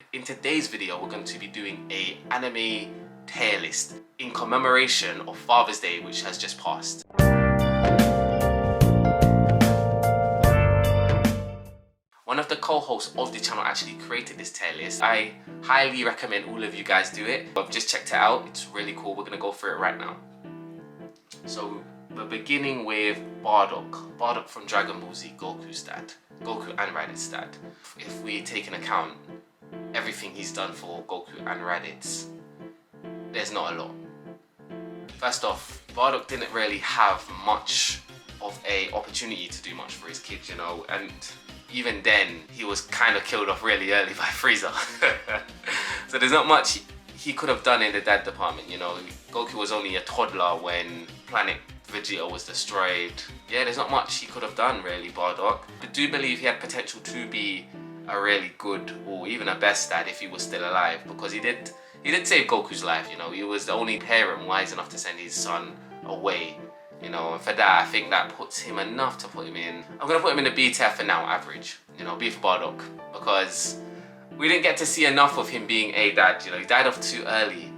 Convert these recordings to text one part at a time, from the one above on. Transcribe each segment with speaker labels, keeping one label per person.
Speaker 1: In today's video, we're going to be doing a anime tier list in commemoration of Father's Day, which has just passed. One of the co-hosts of the channel actually created this tier list. I highly recommend all of you guys do it. I've just checked it out. It's really cool. We're going to go through it right now. So we're beginning with Bardock. Bardock from Dragon Ball Z, Goku's dad. Goku and Raditz dad. If we take into account everything he's done for Goku and Raditz, there's not a lot. First off, Bardock didn't really have much of a opportunity to do much for his kids, you know, and even then he was kind of killed off really early by Frieza. So there's not much he could have done in the dad department, you know. Goku was only a toddler when planet Vegeta was destroyed. Yeah, there's not much he could have done really, Bardock. I do believe he had potential to be a really good or even a best dad if he was still alive, because he did save Goku's life, you know. He was the only parent wise enough to send his son away, you know, and for that I think that puts him enough to put him in. I'm gonna put him in the B tier for now, average, you know, B for Bardock, because we didn't get to see enough of him being a dad, you know. He died off too early,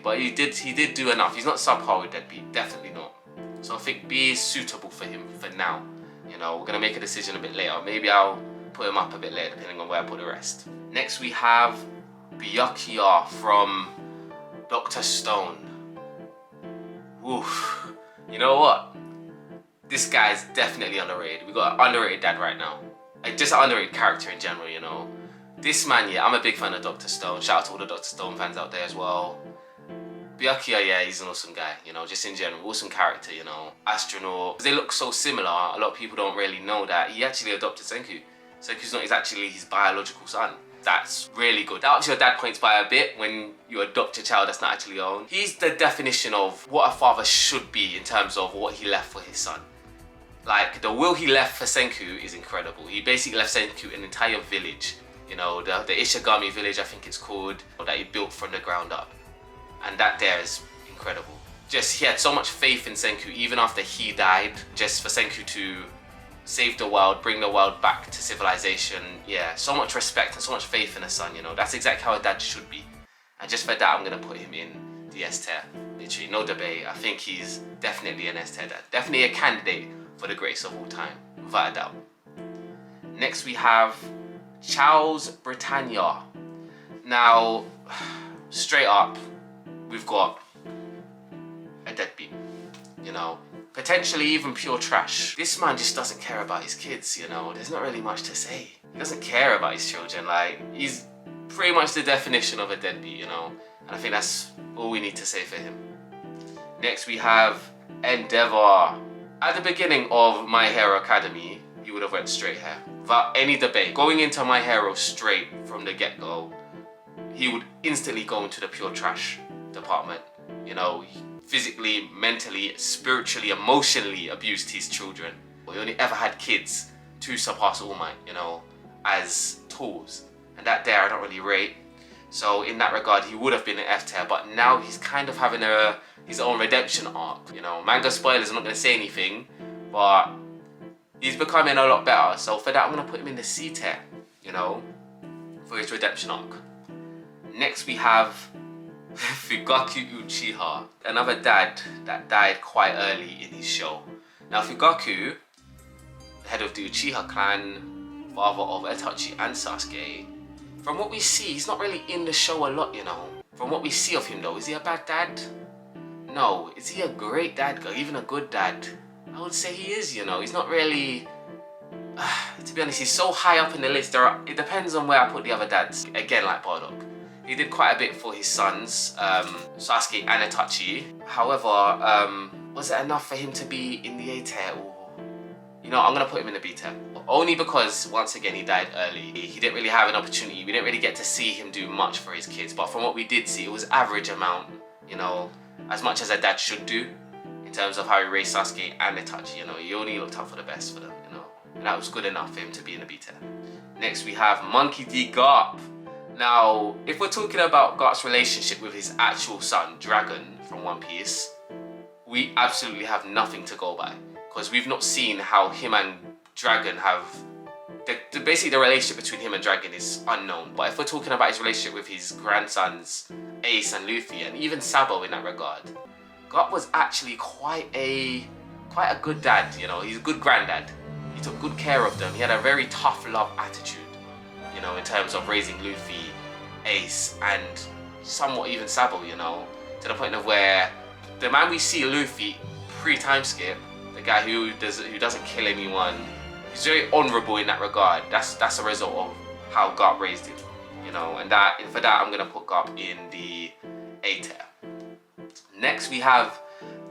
Speaker 1: but he did do enough. He's not subpar with Deadbeat, definitely not. So I think B is suitable for him for now, you know. We're gonna make a decision a bit later. Maybe I'll put him up a bit later depending on where I put the rest. Next we have Byakuya from Dr. Stone. Oof. You know what? This guy's definitely underrated. We got an underrated dad right now. Like, just an underrated character in general, you know. This man, yeah, I'm a big fan of Dr. Stone. Shout out to all the Dr. Stone fans out there as well. Byakuya, yeah, he's an awesome guy, you know, just in general, awesome character, you know. Astronaut. They look so similar, a lot of people don't really know that he actually adopted Senku. Senku's not actually his biological son. That's really good. That ups your dad points by a bit when you adopt a child that's not actually your own. He's the definition of what a father should be in terms of what he left for his son. Like, the will he left for Senku is incredible. He basically left Senku an entire village, you know, the Ishigami village, I think it's called, that he built from the ground up. And that there is incredible. Just, he had so much faith in Senku even after he died, just for Senku to save the world, bring the world back to civilization. Yeah, so much respect and so much faith in a son, you know. That's exactly how a dad should be. And just for that, I'm gonna put him in the S tier. Literally, no debate. I think he's definitely an S tier dad. Definitely a candidate for the greatest of all time, without a doubt. Next we have Charles Britannia. Now, straight up, we've got a deadbeat, you know. Potentially even pure trash. This man just doesn't care about his kids, you know. There's not really much to say. He doesn't care about his children. Like, he's pretty much the definition of a deadbeat, you know. And I think that's all we need to say for him. Next we have Endeavor. At the beginning of My Hero Academy, he would have went straight hair. Without any debate. Going into My Hero straight from the get-go, he would instantly go into the pure trash department. You know, physically, mentally, spiritually, emotionally abused his children. He only ever had kids to surpass All Might, you know, as tools. And that there I don't really rate. So in that regard, he would have been an F tier, but now he's kind of having his own redemption arc, you know. Manga spoilers, I'm not going to say anything, but he's becoming a lot better. So for that, I'm going to put him in the C tier, you know, for his redemption arc. Next we have Fugaku Uchiha, another dad that died quite early in his show. Now Fugaku, head of the Uchiha clan, father of Itachi and Sasuke, from what we see, he's not really in the show a lot, you know. From what we see of him though, is he a bad dad? No. Is he a great dad, even a good dad? I would say he is, you know. He's not really, to be honest, he's so high up in the list. It depends on where I put the other dads. Again, like Bardock. He did quite a bit for his sons, Sasuke and Itachi. However, was it enough for him to be in the A tier? You know, I'm going to put him in the B tier. Only because, once again, he died early. He didn't really have an opportunity. We didn't really get to see him do much for his kids. But from what we did see, it was average amount, you know, as much as a dad should do in terms of how he raised Sasuke and Itachi, you know. He only looked out for the best for them, you know. And that was good enough for him to be in the B tier. Next, we have Monkey D. Garp. Now, if we're talking about Garp's relationship with his actual son, Dragon, from One Piece, we absolutely have nothing to go by. Because we've not seen how him and Dragon have basically the relationship between him and Dragon is unknown. But if we're talking about his relationship with his grandsons, Ace and Luffy, and even Sabo in that regard, Garp was actually quite a good dad, you know. He's a good granddad. He took good care of them. He had a very tough love attitude, you know, in terms of raising Luffy, Ace, and somewhat even Sabo, you know, to the point of where the man we see Luffy pre-time skip, the guy who doesn't kill anyone, he's very honourable in that regard. That's a result of how Garp raised him, you know, and for that I'm gonna put Garp in the A tier. Next we have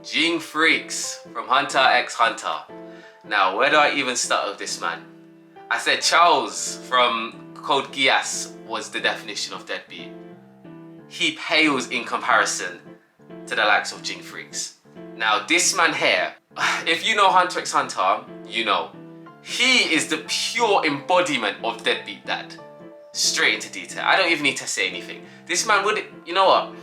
Speaker 1: Jing Freaks from Hunter x Hunter. Now, where do I even start with this man? I said Charles from Code Geass was the definition of deadbeat. He pales in comparison to the likes of Jing Freaks. Now, this man here, if you know Hunter x Hunter, you know. He is the pure embodiment of deadbeat dad. Straight into detail. I don't even need to say anything. This man would, you know what?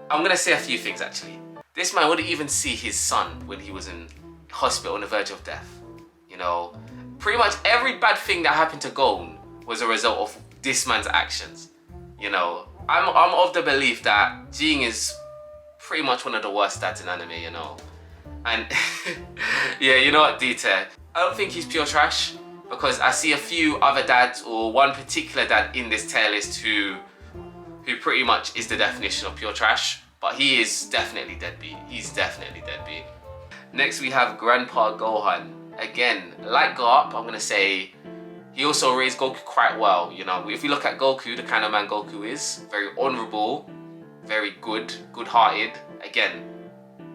Speaker 1: I'm gonna say a few things actually. This man wouldn't even see his son when he was in hospital on the verge of death. You know, pretty much every bad thing that happened to Gon was a result of this man's actions. You know, I'm of the belief that Jing is pretty much one of the worst dads in anime, you know. And yeah, you know what, detail. I don't think he's pure trash, because I see a few other dads, or one particular dad in this tier list who pretty much is the definition of pure trash, but he is definitely deadbeat. He's definitely deadbeat. Next we have Grandpa Gohan. Again, like Garp, I'm gonna say he also raised Goku quite well. You know, if we look at Goku, the kind of man Goku is, very honourable, very good-hearted. Again,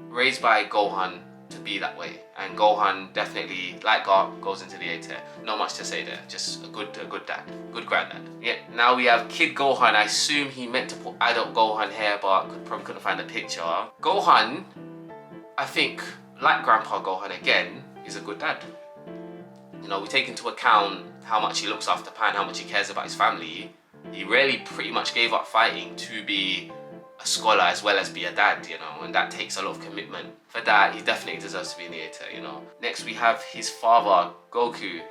Speaker 1: raised by Gohan to be that way, and Gohan definitely, like Garp, goes into the A tier. Not much to say there, just a good dad, good granddad. Yeah. Now we have Kid Gohan. I assume he meant to put adult Gohan here, but probably couldn't find a picture. Gohan, I think, like Grandpa Gohan again, is a good dad. You know, we take into account how much he looks after Pan, how much he cares about his family. He really pretty much gave up fighting to be a scholar as well as be a dad, you know, and that takes a lot of commitment. For that, he definitely deserves to be in the A tier, you know. Next we have his father, Goku.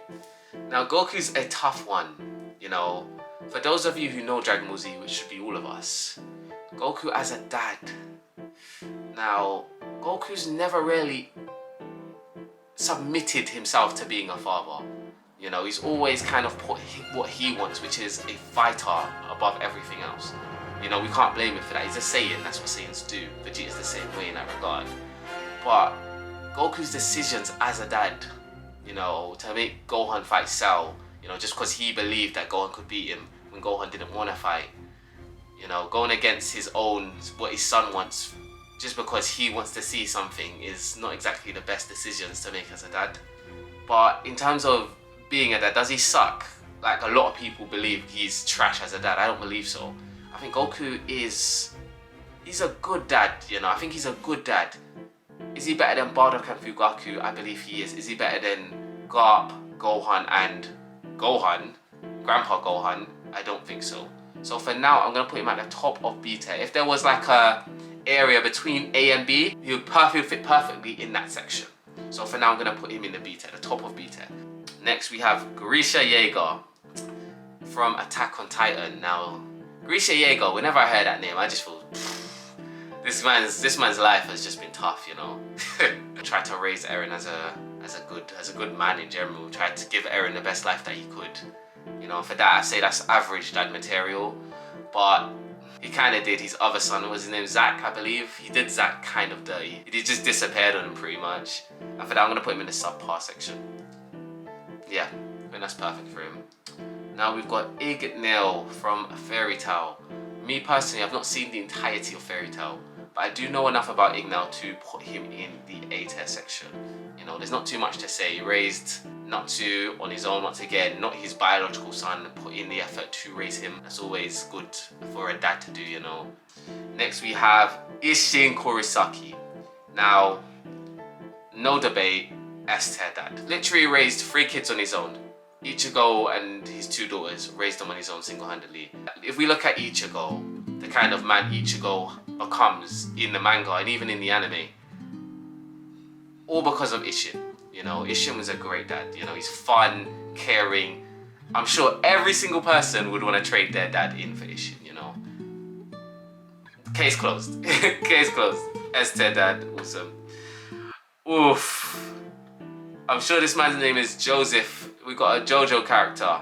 Speaker 1: Now Goku's a tough one, you know. For those of you who know Dragon Ball Z, which should be all of us, Goku as a dad. Now, Goku's never really submitted himself to being a father. You know, he's always kind of put what he wants, which is a fighter above everything else. You know, we can't blame him for that. He's a Saiyan, that's what Saiyans do. Vegeta's the same way in that regard. But Goku's decisions as a dad, you know, to make Gohan fight Cell, you know, just because he believed that Gohan could beat him when Gohan didn't want to fight. You know, going against his own, what his son wants, just because he wants to see something, is not exactly the best decisions to make as a dad. But in terms of being a dad, does he suck? Like a lot of people believe he's trash as a dad. I don't believe so. I think Goku he's a good dad, you know. I think he's a good dad. Is he better than Bardock and Fugaku? I believe he is. Is he better than Garp, Gohan, and Gohan, Grandpa Gohan? I don't think so. So for now, I'm gonna put him at the top of B tier. If there was like a area between A and B, he would fit perfectly in that section. So for now, I'm gonna put him in the B tier, the top of B tier. Next, we have Grisha Yeager from Attack on Titan. Now, Grisha Yeager, whenever I hear that name, I just feel this man's life has just been tough, you know. Tried to raise Eren as a good man in general. Tried to give Eren the best life that he could. You know, for that I say that's average dad material. But he kind of did his other son, what was his name, Zack, I believe. He did Zack kind of dirty. He just disappeared on him pretty much. And for that, I'm gonna put him in the subpar section. Yeah, I think that's perfect for him. Now we've got Ignale from Fairy Tail. Me personally, I've not seen the entirety of Fairy Tail, but I do know enough about Ignale to put him in the A tier section. You know, there's not too much to say. He raised Natsu on his own once again, not his biological son, put in the effort to raise him. That's always good for a dad to do, you know. Next we have Isshin Kurisaki. Now, no debate, S tier dad. Literally raised 3 kids on his own. Ichigo and his 2 daughters, raised them on his own single-handedly. If we look at Ichigo, the kind of man Ichigo becomes in the manga and even in the anime, all because of Isshin. You know, Isshin was a great dad. You know, he's fun, caring. I'm sure every single person would want to trade their dad in for Ishin, you know. Case closed. Case closed. Esther dad, awesome. Oof. I'm sure this man's name is Joseph. We got a JoJo character.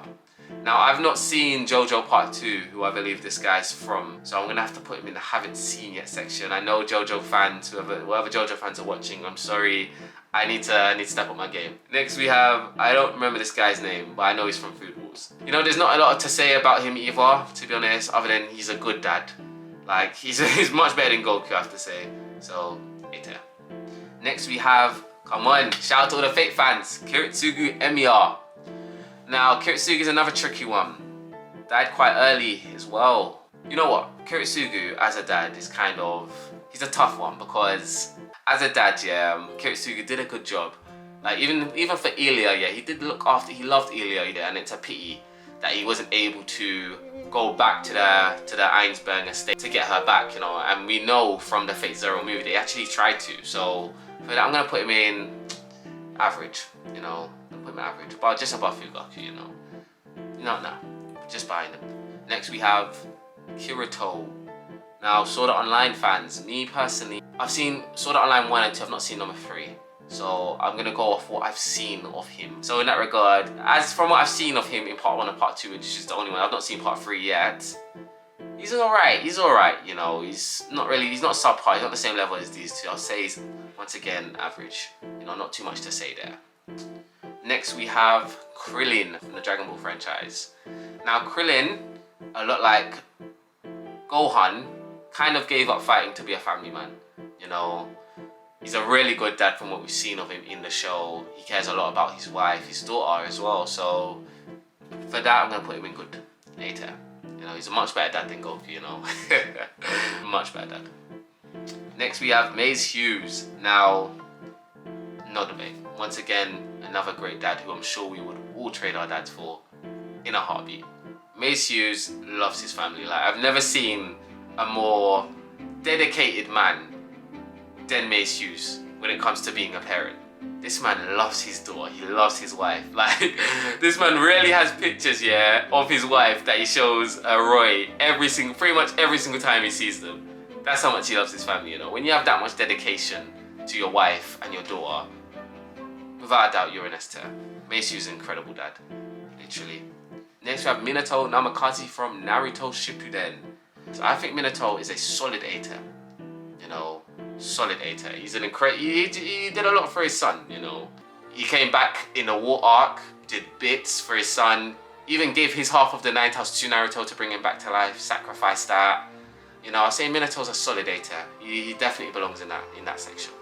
Speaker 1: Now, I've not seen JoJo Part 2, who I believe this guy's from, so I'm going to have to put him in the haven't seen yet section. I know JoJo fans, whoever JoJo fans are watching, I'm sorry. I need to step up my game. Next we have, I don't remember this guy's name, but I know he's from Food Wars. You know, there's not a lot to say about him either, to be honest, other than he's a good dad. Like, he's much better than Goku, I have to say. So, Ita. Next we have, come on, shout out to all the fake fans, Kiritsugu Emiya. Now, Kiritsugu is another tricky one. Died quite early as well. You know what? Kiritsugu, as a dad, is kind of... He's a tough one because, as a dad, yeah, Kiritsugu did a good job. Like, even for Ilya, yeah, he did look after... He loved Ilya, yeah, and it's a pity that he wasn't able to go back to the Einsberg estate to get her back, you know. And we know from the Fate Zero movie, they actually tried to. So, for that, I'm going to put him in average, you know. Put him average, but just above Fugaku, you know. No, just behind him. Next we have Kirito. Now, Sword Art Online fans, me personally, I've seen Sword Art Online 1 and 2, I've not seen number 3. So I'm gonna go off what I've seen of him. So in that regard, as from what I've seen of him in part 1 and part 2, which is just the only one, I've not seen part 3 yet. He's alright, you know, he's not subpar, he's not the same level as these two. I'll say he's, once again, average. You know, not too much to say there. Next we have Krillin from the Dragon Ball franchise. Now Krillin, a lot like Gohan, kind of gave up fighting to be a family man. You know, he's a really good dad from what we've seen of him in the show. He cares a lot about his wife, his daughter as well. So for that, I'm gonna put him in good later. You know, he's a much better dad than Goku, you know. Much better dad. Next we have Maze Hughes. Now, no debate. Once again, another great dad who I'm sure we would all trade our dads for in a heartbeat. Mace Hughes loves his family. Like, I've never seen a more dedicated man than Mace Hughes when it comes to being a parent. This man loves his daughter, he loves his wife. Like, this man really has pictures, yeah, of his wife that he shows Roy pretty much every single time he sees them. That's how much he loves his family, you know. When you have that much dedication to your wife and your daughter, without a doubt, you're an S-tier. Mace Hughes is an incredible dad, literally. Next we have Minato Namikaze from Naruto Shippuden. So I think Minato is a solid A-tier, you know, solid A-tier. He's an incredible, he did a lot for his son, you know. He came back in the war arc, did bits for his son, even gave his half of the 9 tails to Naruto to bring him back to life, sacrificed that. You know, I say Minato's a solid A-tier. He definitely belongs in that section.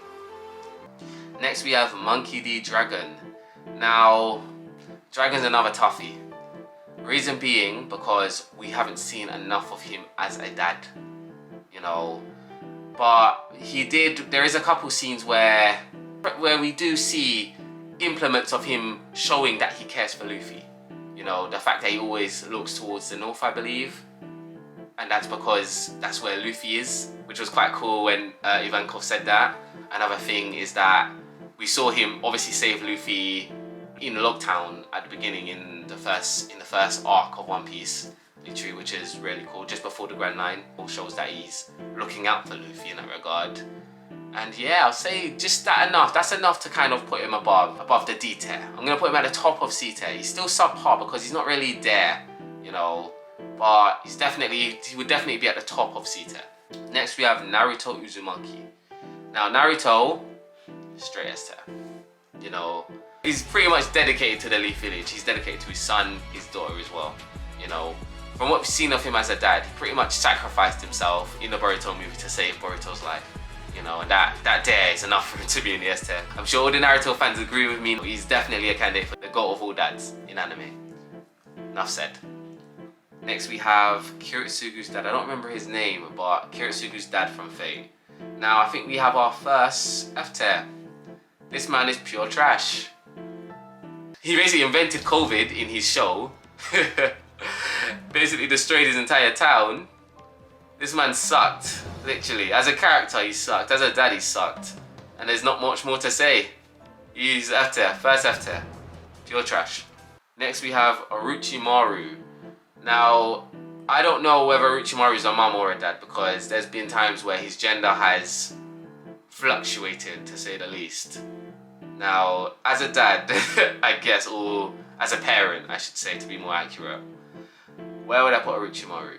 Speaker 1: Next we have Monkey D. Dragon. Now, Dragon's another toughie. Reason being because we haven't seen enough of him as a dad, you know. But there is a couple scenes where we do see implements of him showing that he cares for Luffy. You know, the fact that he always looks towards the north, I believe. And that's because that's where Luffy is, which was quite cool when Ivankov said that. Another thing is that we saw him obviously save Luffy in Logtown at the beginning in the first arc of One Piece, literally, which is really cool. Just before the Grand Line, it shows that he's looking out for Luffy in that regard. And yeah, I'll say just that enough. That's enough to kind of put him above the D tier. I'm gonna put him at the top of C tier. He's still subpar because he's not really there, you know. But he would definitely be at the top of C tier. Next we have Naruto Uzumaki. Now Naruto, straight S tier. You know, he's pretty much dedicated to the Leaf Village. He's dedicated to his son, his daughter as well. You know, from what we've seen of him as a dad, he pretty much sacrificed himself in the Boruto movie to save Boruto's life. You know, and that there is enough for him to be in the S tier. I'm sure all the Naruto fans agree with me. He's definitely a candidate for the GOAT of all dads in anime. Enough said. Next we have Kiritsugu's dad. I don't remember his name, but Kiritsugu's dad from Fate. Now I think we have our first F tier. This man is pure trash. He basically invented COVID in his show. Basically destroyed his entire town. This man sucked, literally. As a character, he sucked. As a dad, he sucked. And there's not much more to say. He's F tier, first F tier. Pure trash. Next we have Orochimaru. Now, I don't know whether Orochimaru is a mum or a dad because there's been times where his gender has fluctuated, to say the least. Now, as a dad, I guess, or as a parent, I should say, to be more accurate, where would I put Orochimaru?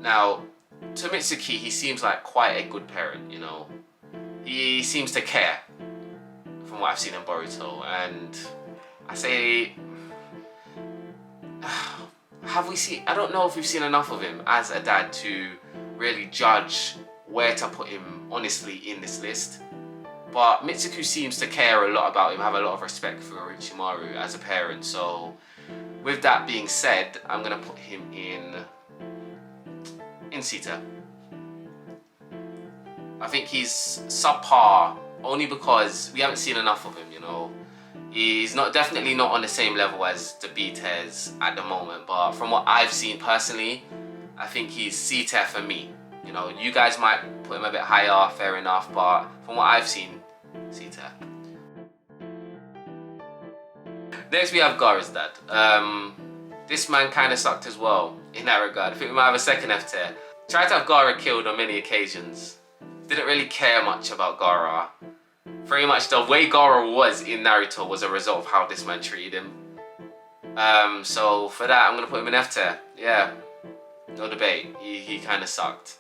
Speaker 1: Now, to Mitsuki, he seems like quite a good parent, you know. He seems to care, from what I've seen in Boruto, and I say, have we seen, I don't know if we've seen enough of him as a dad to really judge where to put him honestly in this list. But Mitsuku seems to care a lot about him, have a lot of respect for Orochimaru as a parent. So with that being said, I'm gonna put him in Sita. I think he's subpar only because we haven't seen enough of him, you know. He's definitely not on the same level as the B-tiers at the moment, but from what I've seen personally, I think he's C-tier for me. You know, you guys might put him a bit higher, fair enough, but from what I've seen, C-tier. Next we have Gaara's dad. This man kind of sucked as well in that regard. I think we might have a second F-tier. Tried to have Gaara killed on many occasions. Didn't really care much about Gaara. Pretty much the way Gaara was in Naruto was a result of how this man treated him. So for that, I'm gonna put him in F-tier. Yeah, no debate. He kind of sucked.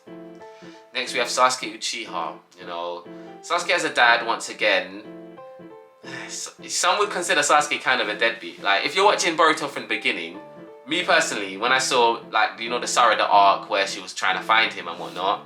Speaker 1: Next we have Sasuke Uchiha. You know, Sasuke as a dad once again. Some would consider Sasuke kind of a deadbeat. Like if you're watching Boruto from the beginning, me personally, when I saw like the Sarada arc where she was trying to find him and whatnot,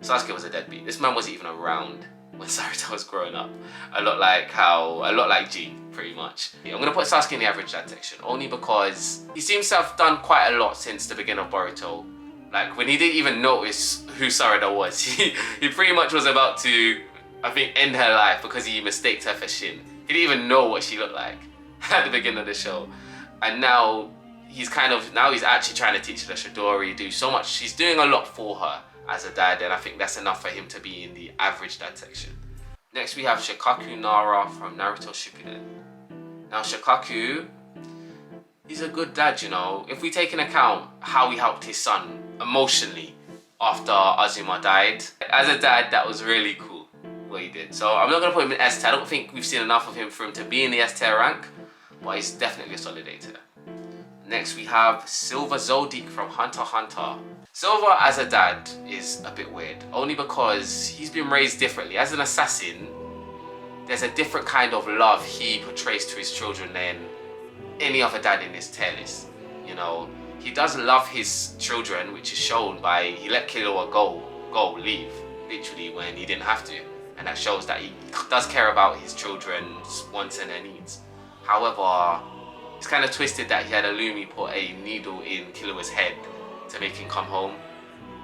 Speaker 1: Sasuke was a deadbeat. This man wasn't even around when Sarada was growing up. A lot like G, pretty much. I'm gonna put Sasuke in the average dad section only because he seems to have done quite a lot since the beginning of Boruto. Like when he didn't even notice who Sarada was, he pretty much was about to, I think, end her life because he mistaked her for Shin. He didn't even know what she looked like at the beginning of the show, and now he's actually trying to teach her the Chidori, do so much. He's doing a lot for her as a dad, and I think that's enough for him to be in the average dad section. Next we have Shikaku Nara from Naruto Shippuden. Now Shikaku, he's a good dad, you know. If we take into account how he helped his son emotionally after Azuma died, as a dad, that was really cool what he did. So I'm not gonna put him in S tier. I don't think we've seen enough of him for him to be in the S tier rank, but he's definitely a solid A tier. Next we have Silver Zodiac from Hunter x Hunter. Silver as a dad is a bit weird, only because he's been raised differently. As an assassin, there's a different kind of love he portrays to his children than any other dad in this tier list. You know, he does love his children, which is shown by he let Killua leave, literally when he didn't have to. And that shows that he does care about his children's wants and their needs. However, it's kind of twisted that he had Illumi put a needle in Killua's head to make him come home.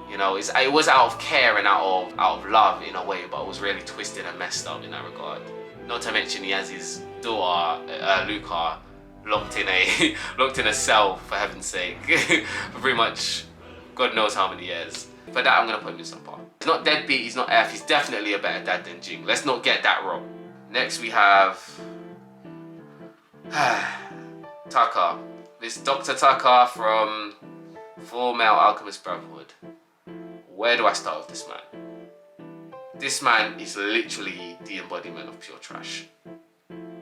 Speaker 1: You know, it was out of care and out of love in a way, but it was really twisted and messed up in that regard. Not to mention he has his daughter, Luca, locked in a cell, for heaven's sake, for pretty much God knows how many years. For that, I'm gonna put him in some part. He's not deadbeat, he's not F, he's definitely a better dad than Jing. Let's not get that wrong. Next we have Taka. This Dr. Taka from Full Metal Alchemist Brotherhood. Where do I start with this man? This man is literally the embodiment of pure trash.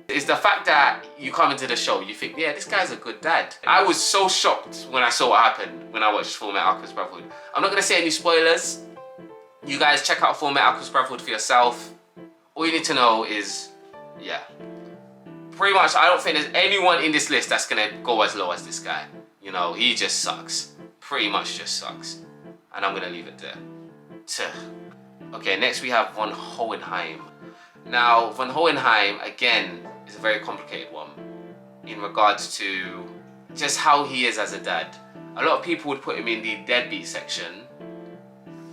Speaker 1: It's the fact that you come into the show, you think, yeah, this guy's a good dad. I was so shocked when I saw what happened when I watched Full Metal Alchemist Brotherhood. I'm not gonna say any spoilers. You guys check out Full Metal Alchemist Brotherhood for yourself. All you need to know is, yeah. Pretty much, I don't think there's anyone in this list that's gonna go as low as this guy. You know, he just sucks. Pretty much just sucks. And I'm gonna leave it there. Okay, next we have von Hohenheim. Now, von Hohenheim, again, is a very complicated one in regards to just how he is as a dad. A lot of people would put him in the deadbeat section,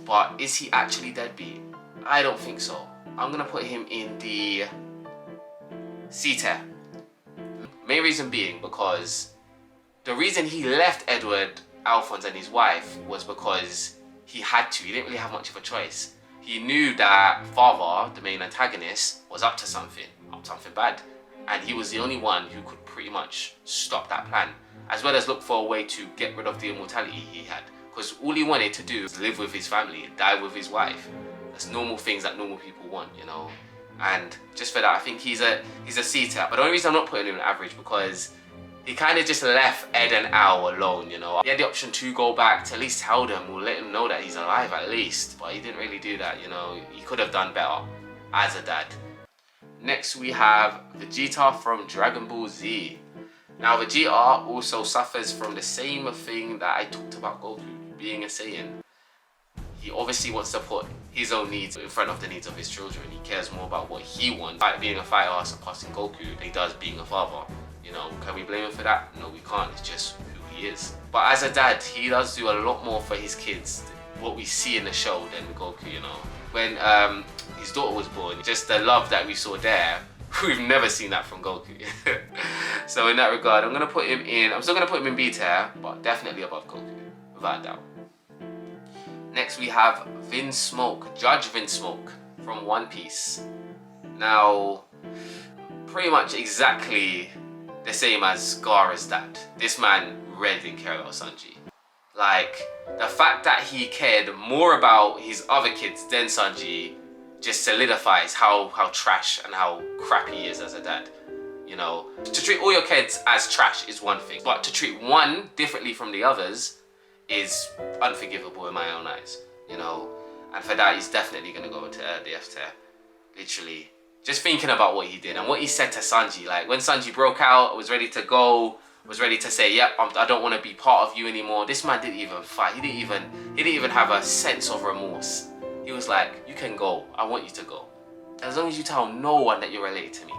Speaker 1: but is he actually deadbeat? I don't think so. I'm gonna put him in the C tier. Main reason being because the reason he left Edward, Alphonse and his wife was because he had to. He didn't really have much of a choice. He knew that Father, the main antagonist, was up to something bad. and he was the only one who could pretty much stop that plan, as well as look for a way to get rid of the immortality he had. Because all he wanted to do was live with his family, die with his wife. That's normal things that normal people want, you know. And just for that, I think he's a C-tier. But the only reason I'm not putting him in average because he kind of just left Ed and Al alone, you know. He had the option to go back to at least tell them or let them know that he's alive at least, but he didn't really do that, you know. He could have done better as a dad. Next we have Vegeta from Dragon Ball Z. Now Vegeta also suffers from the same thing that I talked about Goku, being a Saiyan. He obviously wants to put his own needs in front of the needs of his children. He cares more about what he wants, like being a fighter surpassing Goku, than he does being a father. You know, can we blame him for that? No, we can't. It's just who he is. But as a dad, he does do a lot more for his kids, what we see in the show, than with Goku, you know. When his daughter was born, just the love that we saw there, we've never seen that from Goku. So in that regard, I'm still gonna put him in B tier, but definitely above Goku, without a doubt. Next we have Judge Vinsmoke from One Piece. Now, pretty much exactly the same as Gaara's dad. This man really didn't care about Sanji. Like, the fact that he cared more about his other kids than Sanji just solidifies how trash and how crappy he is as a dad. You know, to treat all your kids as trash is one thing, but to treat one differently from the others is unforgivable in my own eyes, you know. And for that, he's definitely gonna go into the F tier. Literally, just thinking about what he did and what he said to Sanji. Like when Sanji broke out, was ready to go, was ready to say, "Yep, I don't want to be part of you anymore." This man didn't even fight. He didn't even have a sense of remorse. He was like, "You can go. I want you to go, as long as you tell no one that you're related to me."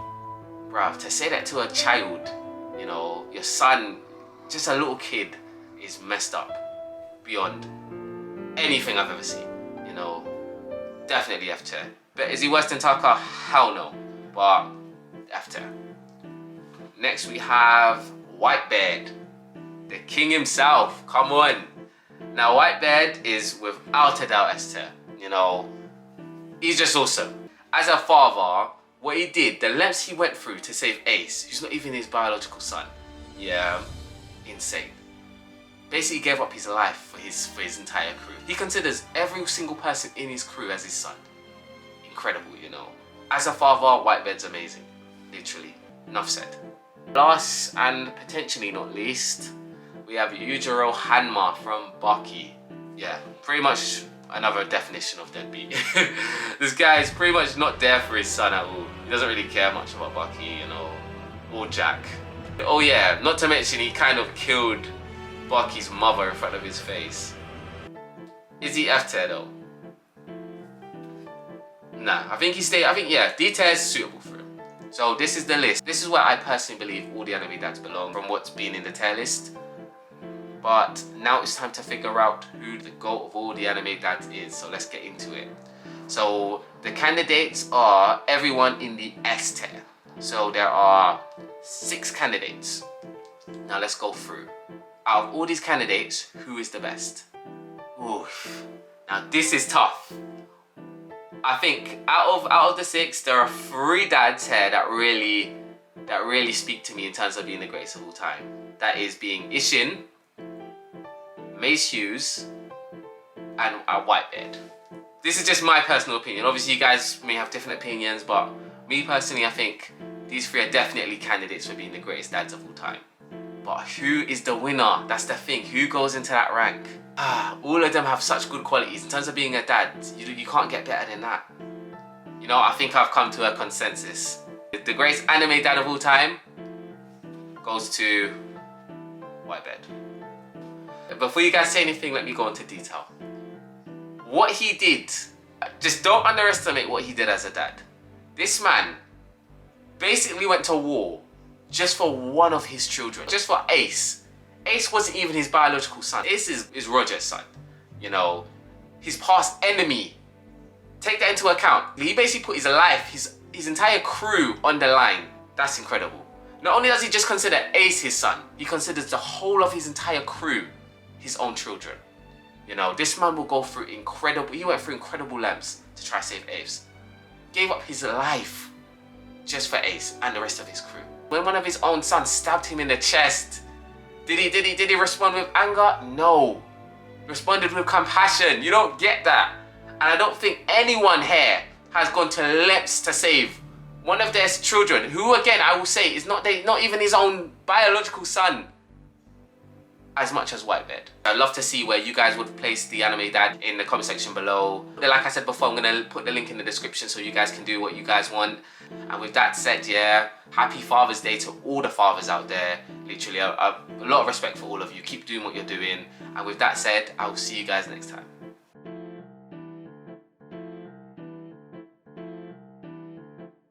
Speaker 1: Bruv, to say that to a child, you know, your son, just a little kid, is messed up beyond anything I've ever seen, you know. Definitely F tier. But is he worse than Taka? Hell no, but F tier. Next we have Whitebeard, the king himself. Come on. Now Whitebeard is without a doubt S tier, you know. He's just awesome. As a father, what he did, the lengths he went through to save Ace, who's not even his biological son. Yeah, insane. Basically gave up his life for his entire crew. He considers every single person in his crew as his son. Incredible, you know. As a father, Whitebeard's amazing. Literally. Enough said. Last and potentially not least, we have Yujiro Hanma from Baki. Yeah, pretty much another definition of deadbeat. This guy is pretty much not there for his son at all. He doesn't really care much about Baki, you know, or Jack. Oh yeah, not to mention he kind of killed Baki's mother in front of his face. Is he F tier though? Nah, I think yeah, D tier is suitable for him. So this is the list. This is where I personally believe all the anime dads belong from what's been in the tier list. But now it's time to figure out who the GOAT of all the anime dads is. So let's get into it. So the candidates are everyone in the S tier. So there are 6 candidates. Now let's go through. Out of all these candidates, who is the best? Oof. Now this is tough. I think out of the 6, there are 3 dads here that really speak to me in terms of being the greatest of all time. That is being Ishin, Mace Hughes, and Whitebeard. This is just my personal opinion. Obviously you guys may have different opinions, but me personally, I think these 3 are definitely candidates for being the greatest dads of all time. But who is the winner? That's the thing. Who goes into that rank? All of them have such good qualities. In terms of being a dad, you can't get better than that. You know, I think I've come to a consensus. The greatest anime dad of all time goes to Whitebeard. Before you guys say anything, let me go into detail. What he did, just don't underestimate what he did as a dad. This man basically went to war just for one of his children, just for Ace. Ace wasn't even his biological son. Ace is Roger's son, you know, his past enemy. Take that into account. He basically put his life, his entire crew on the line. That's incredible. Not only does he just consider Ace his son, he considers the whole of his entire crew his own children. You know, this man will go through he went through incredible lengths to try to save Ace. Gave up his life just for Ace and the rest of his crew. When one of his own sons stabbed him in the chest, did he respond with anger? No. He responded with compassion. You don't get that. And I don't think anyone here has gone to lengths to save one of their children, who again, I will say, is not even his own biological son, as much as Whitebeard. I'd love to see where you guys would place the anime dad in the comment section below. Like I said before, I'm gonna put the link in the description so you guys can do what you guys want. And with that said, yeah, happy Father's Day to all the fathers out there. Literally, a lot of respect for all of you. Keep doing what you're doing. And with that said, I will see you guys next time.